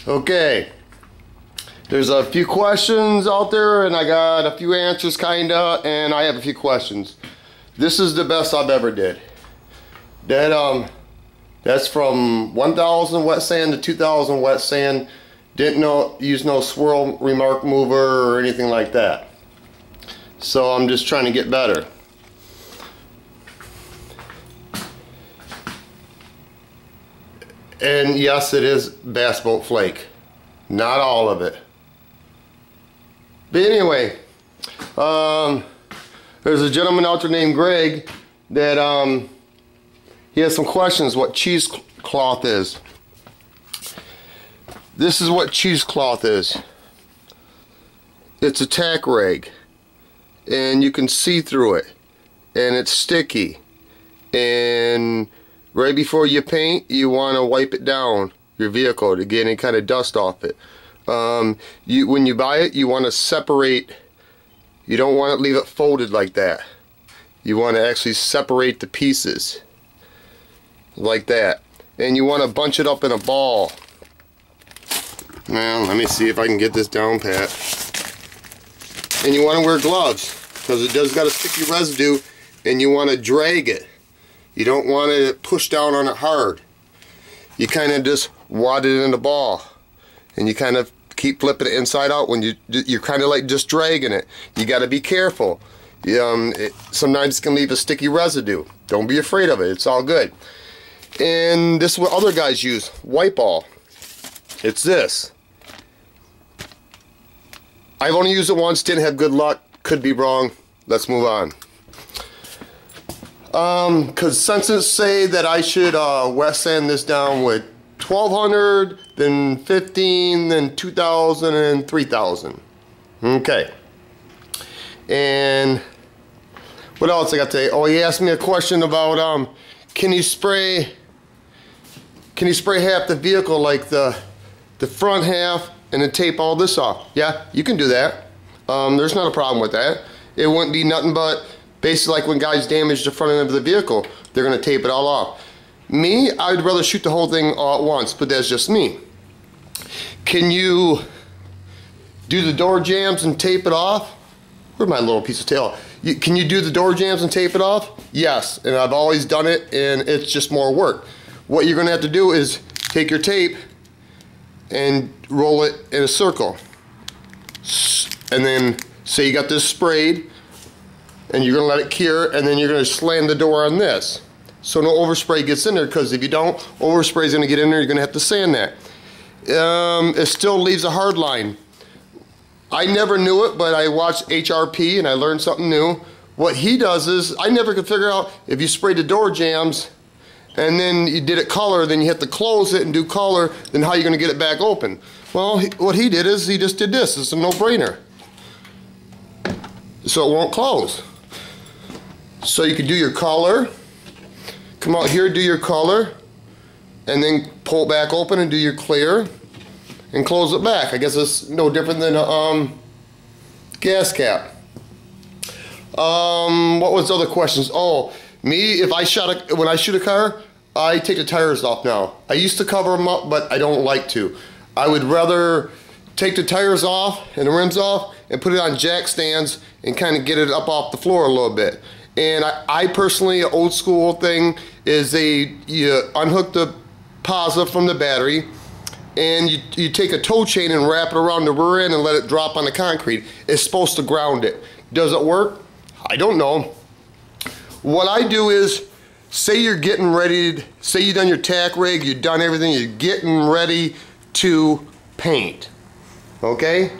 Okay, there's a few questions out there, and I got a few answers kinda, and I have a few questions. This is the best I've ever did. That's from 1,000 wet sand to 2,000 wet sand. Didn't use no swirl remark mover or anything like that. So I'm just trying to get better. And yes, it is bass boat flake. Not all of it. But anyway, there's a gentleman out there named Greg that he has some questions what cheesecloth is. This is what cheesecloth is. It's a tack rag, and you can see through it, and it's sticky, and right before you paint, you want to wipe it down, your vehicle, to get any kind of dust off it. When you buy it, you want to separate. You don't want to leave it folded like that. You want to actually separate the pieces like that, and you want to bunch it up in a ball. Well, let me see if I can get this down pat. And you want to wear gloves because it does got a sticky residue, and you want to drag it. You don't want to push down on it hard. You kind of just wad it in a ball, and you kind of keep flipping it inside out when you're kind of like just dragging it. You got to be careful. Sometimes it can leave a sticky residue. Don't be afraid of it. It's all good. And this is what other guys use, white ball. It's this. I've only used it once, didn't have good luck, could be wrong. Let's move on. Because census say that I should wet sand this down with 1,200, then 15, then 2,000, and 3,000. Okay. And what else I got today? Oh, he asked me a question about can you spray half the vehicle, like the front half, and then tape all this off? Yeah, you can do that. There's not a problem with that. It wouldn't be nothing but basically like when guys damage the front end of the vehicle, they're going to tape it all off. Me, I'd rather shoot the whole thing all at once, but that's just me. Can you do the door jambs and tape it off? Where's my little piece of tail? Can you do the door jambs and tape it off? Yes, and I've always done it, and it's just more work. What you're going to have to do is take your tape and roll it in a circle. And then say you got this sprayed, and you're going to let it cure, and then you're going to slam the door on this. So no overspray gets in there, because if you don't, overspray is going to get in there, you're going to have to sand that. It still leaves a hard line. I never knew it, but I watched HRP and I learned something new. What he does is, I never could figure out if you sprayed the door jambs and then you did it color, then you have to close it and do color, then how are you going to get it back open? Well, what he did is he just did this. It's a no-brainer. So it won't close. So you can do your color, come out here, do your color, and then pull it back open and do your clear and close it back. I guess it's no different than a gas cap. What was the other questions? Oh, me, if I when I shoot a car, I take the tires off now. I used to cover them up, but I don't like to. I would rather take the tires off and the rims off and put it on jack stands and kind of get it up off the floor a little bit. And I personally, an old school thing is you unhook the positive from the battery, and you take a tow chain and wrap it around the rear end and let it drop on the concrete. It's supposed to ground it. Does it work? I don't know. What I do is, say you're getting ready, say you've done your tack rig, you've done everything, you're getting ready to paint. Okay?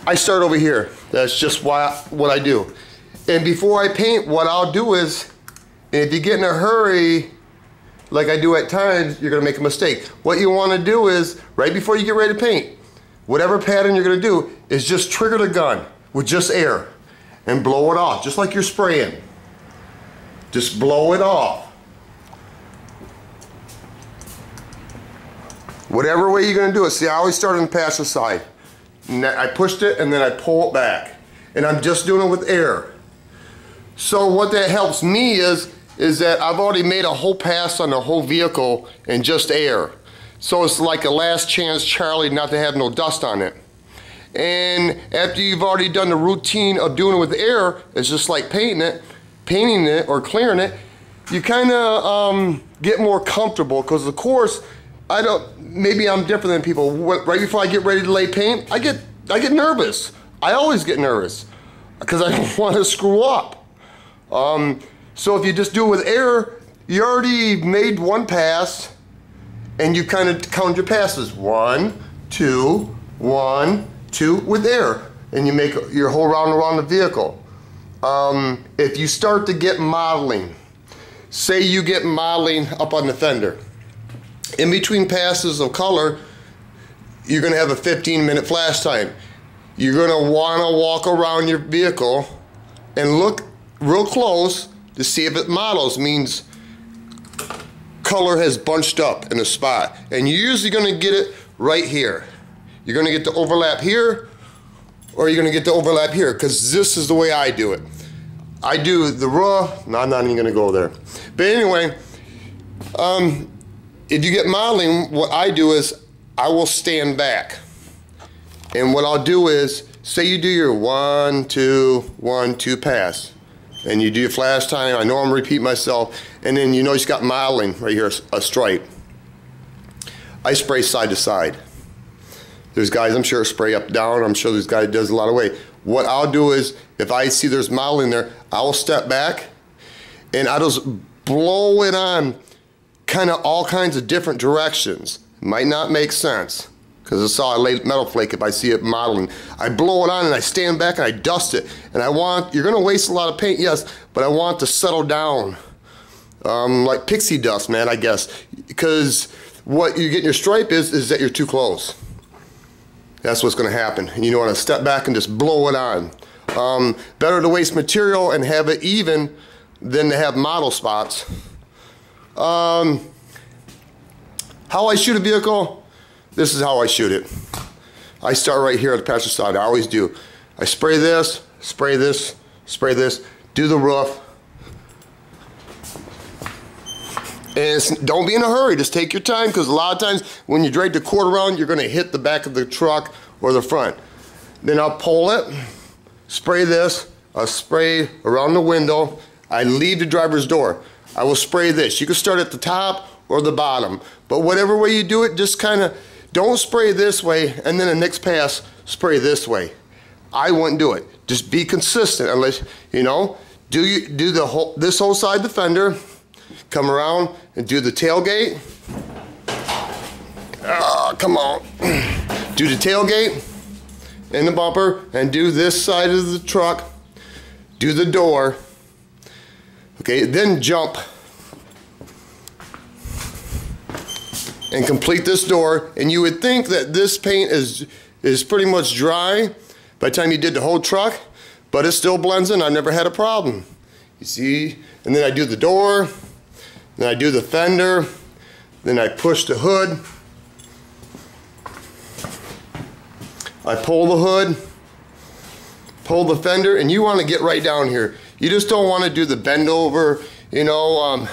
I start over here. That's just what I do. And before I paint, what I'll do is, if you get in a hurry, like I do at times, you're gonna make a mistake. What you wanna do is, right before you get ready to paint, whatever pattern you're gonna do, is just trigger the gun with just air and blow it off, just like you're spraying. Just blow it off. Whatever way you're gonna do it. See, I always start on the passenger side. I pushed it and then I pull it back. And I'm just doing it with air. So what that helps me is, is that I've already made a whole pass on the whole vehicle in just air. So it's like a last chance Charlie not to have no dust on it. And after you've already done the routine of doing it with air, it's just like painting it or clearing it, you kind of get more comfortable, because of course, maybe I'm different than people. Right before I get ready to lay paint, I get nervous. I always get nervous because I don't want to screw up. So if you just do it with air, you already made one pass and you kind of count your passes. 1, 2, 1, 2 with air, and you make your whole round around the vehicle. If you start to get modeling, say you get modeling up on the fender, in between passes of color, you're gonna have a 15-minute flash time. You're gonna wanna walk around your vehicle and look real close to see if it models, means color has bunched up in a spot. And you're usually gonna get it right here. You're gonna get the overlap here, or you're gonna get the overlap here, because this is the way I do it. I do the raw, no, I'm not even gonna go there. But anyway, if you get modeling, what I do is I will stand back. And what I'll do is, say you do your 1, 2, 1, 2 pass, and you do your flash time. I know I'm repeating myself, and then you know you've got modeling right here, a stripe. I spray side to side. There's guys, I'm sure, spray up, down. I'm sure this guy does a lot of weight. What I'll do is, if I see there's modeling there, I will step back, and I'll just blow it on kind of all kinds of different directions. Might not make sense, because I saw a metal flake if I see it modeling. I blow it on and I stand back and I dust it. And you're gonna waste a lot of paint, yes, but I want it to settle down. Like pixie dust, man, I guess. Because what you get in your stripe is that you're too close. That's what's gonna happen. And you wanna step back and just blow it on. Better to waste material and have it even than to have model spots. How I shoot a vehicle, this is how I shoot it. I start right here at the passenger side, I always do. I spray this, spray this, spray this, do the roof. And don't be in a hurry, just take your time, because a lot of times when you drag the cord around, you're gonna hit the back of the truck or the front. Then I'll pull it, spray this, I'll spray around the window, I leave the driver's door. I will spray this. You can start at the top or the bottom, but whatever way you do it, just kind of don't spray this way and then the next pass spray this way. I wouldn't do it. Just be consistent, unless you know. Do this whole side of the fender, come around and do the tailgate. Come on. Do the tailgate and the bumper, and do this side of the truck. Do the door. Okay, then jump and complete this door. And you would think that this paint is pretty much dry by the time you did the whole truck, but it still blends in. I've never had a problem. You see? And then I do the door, then I do the fender, then I push the hood. I pull the hood, pull the fender, and you want to get right down here. You just don't want to do the bend over, you know,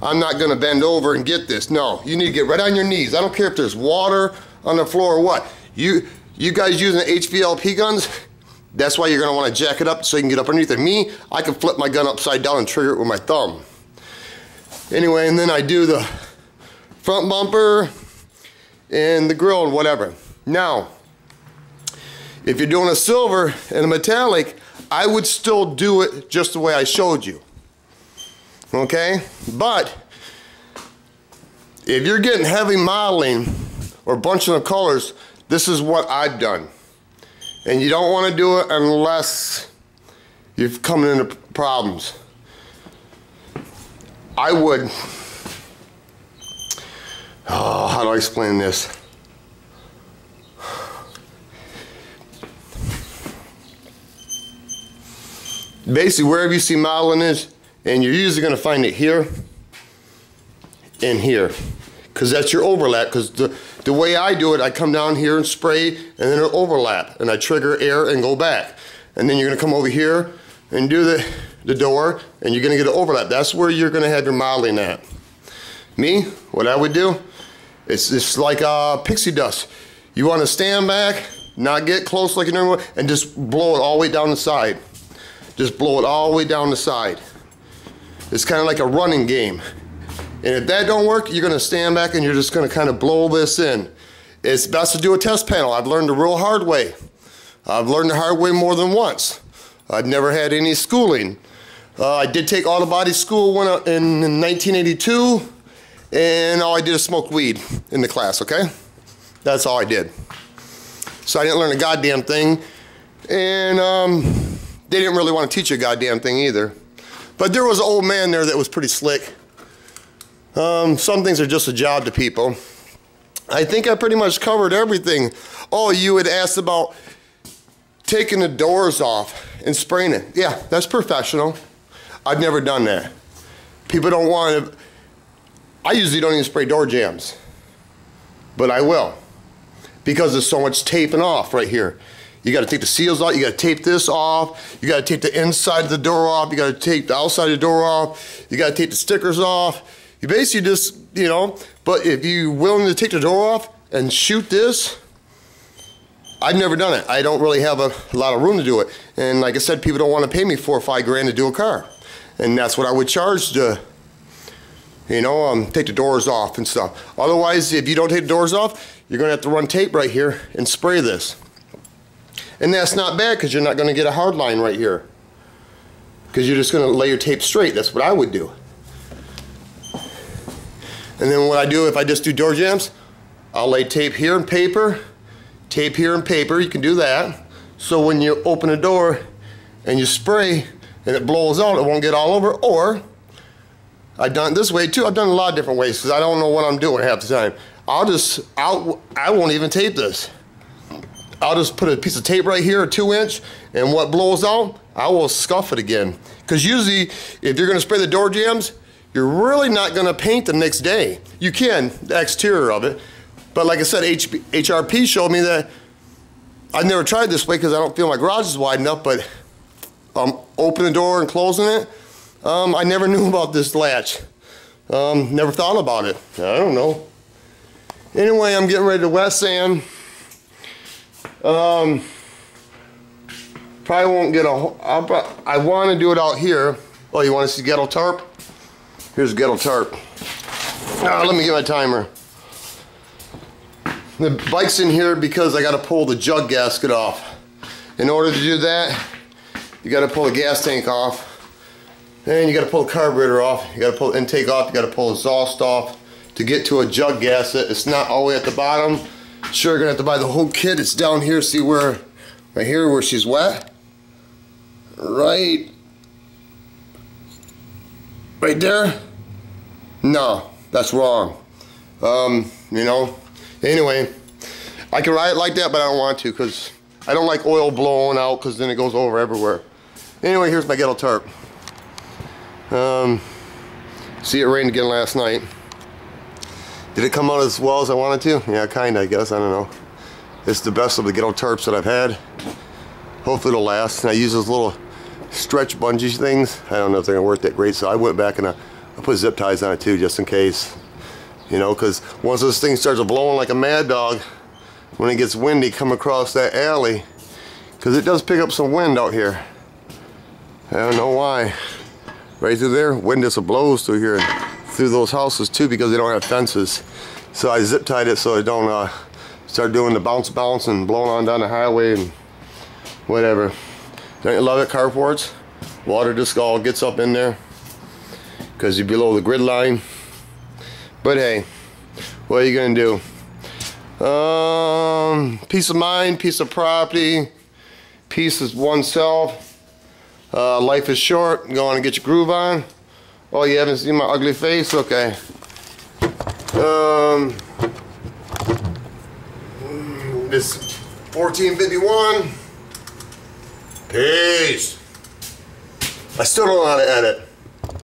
I'm not going to bend over and get this. No, you need to get right on your knees. I don't care if there's water on the floor or what. You guys using HVLP guns, that's why you're going to want to jack it up so you can get up underneath it. Me, I can flip my gun upside down and trigger it with my thumb. Anyway, and then I do the front bumper and the grill and whatever. Now, if you're doing a silver and a metallic, I would still do it just the way I showed you. Okay? But if you're getting heavy modeling or bunching of colors, this is what I've done. And you don't want to do it unless you're coming into problems. I would, how do I explain this? Basically, wherever you see modeling is, and you're usually going to find it here and here, because that's your overlap. Because the way I do it, I come down here and spray, and then it'll overlap, and I trigger air and go back. And then you're going to come over here and do the the door and you're gonna get an overlap. That's where you're gonna have your modeling at. Me, what I would do, it's just like pixie dust. You wanna stand back, not get close like you normally, and just blow it all the way down the side. Just blow it all the way down the side. It's kind of like a running game. And if that don't work, you're gonna stand back and you're just gonna kind of blow this in. It's best to do a test panel. I've learned the real hard way. I've learned the hard way more than once. I've never had any schooling. I did take auto body school in 1982, and all I did is smoke weed in the class, okay? That's all I did. So I didn't learn a goddamn thing, and they didn't really want to teach you a goddamn thing either. But there was an old man there that was pretty slick. Some things are just a job to people. I think I pretty much covered everything. Oh, you had asked about taking the doors off and spraying it. Yeah, that's professional. I've never done that. People don't want to. I usually don't even spray door jambs, but I will, because there's so much taping off right here. You got to take the seals off, you got to tape this off, you got to take the inside of the door off, you got to tape the outside of the door off, you got to take the stickers off. You basically just, you know, but if you're willing to take the door off and shoot this, I've never done it. I don't really have a lot of room to do it. And like I said, people don't want to pay me $4 or $5 grand to do a car. And that's what I would charge to, you know, take the doors off and stuff. Otherwise, if you don't take the doors off, you're going to have to run tape right here and spray this. And that's not bad, because you're not going to get a hard line right here, because you're just going to lay your tape straight. That's what I would do. And then what I do, if I just do door jambs, I'll lay tape here and paper, tape here and paper. You can do that. So when you open the door and you spray and it blows out, it won't get all over. Or I've done it this way too. I've done it a lot of different ways, because I don't know what I'm doing half the time. I won't even tape this. I'll just put a piece of tape right here, a 2-inch, and what blows out, I will scuff it again. Because usually, if you're going to spray the door jambs, you're really not going to paint the next day. You can, the exterior of it. But like I said, HRP showed me that. I've never tried this way because I don't feel my garage is wide enough, but opening the door and closing it, I never knew about this latch. Never thought about it. I don't know. Anyway, I'm getting ready to wet sand. Probably won't get I want to do it out here. Oh, you want to see ghetto tarp? Here's ghetto tarp. Let me get my timer. The bike's in here because I got to pull the jug gasket off. In order to do that, you got to pull the gas tank off, and you got to pull the carburetor off. You got to pull the intake off. You got to pull the exhaust off to get to a jug gasket. It's not all the way at the bottom. Sure, you're gonna have to buy the whole kit. It's down here. See where, right here where she's wet? Right there? No, that's wrong. You know, anyway, I can ride it like that, but I don't want to, because I don't like oil blowing out, because then it goes over everywhere. Anyway, here's my ghetto tarp. See, it rained again last night. Did it come out as well as I wanted to? Yeah, kinda, I guess. I don't know. It's the best of the ghetto tarps that I've had. Hopefully it'll last. And I use those little stretch bungee things. I don't know if they're gonna work that great, so I went back and I put zip ties on it too, just in case. You know, because once this thing starts blowing like a mad dog, when it gets windy, come across that alley, because it does pick up some wind out here. I don't know why. Right through there, wind just blows through here. Through those houses too, because they don't have fences. So I zip tied it so I don't start doing the bounce and blowing on down the highway and whatever. Don't you love it, carports? Water just all gets up in there because you're below the grid line. But hey, what are you gonna do? Peace of mind, peace of property, peace is oneself. Life is short. Go on and get your groove on. Oh, you haven't seen my ugly face? Okay. It's 14:51. Peace. I still don't know how to edit.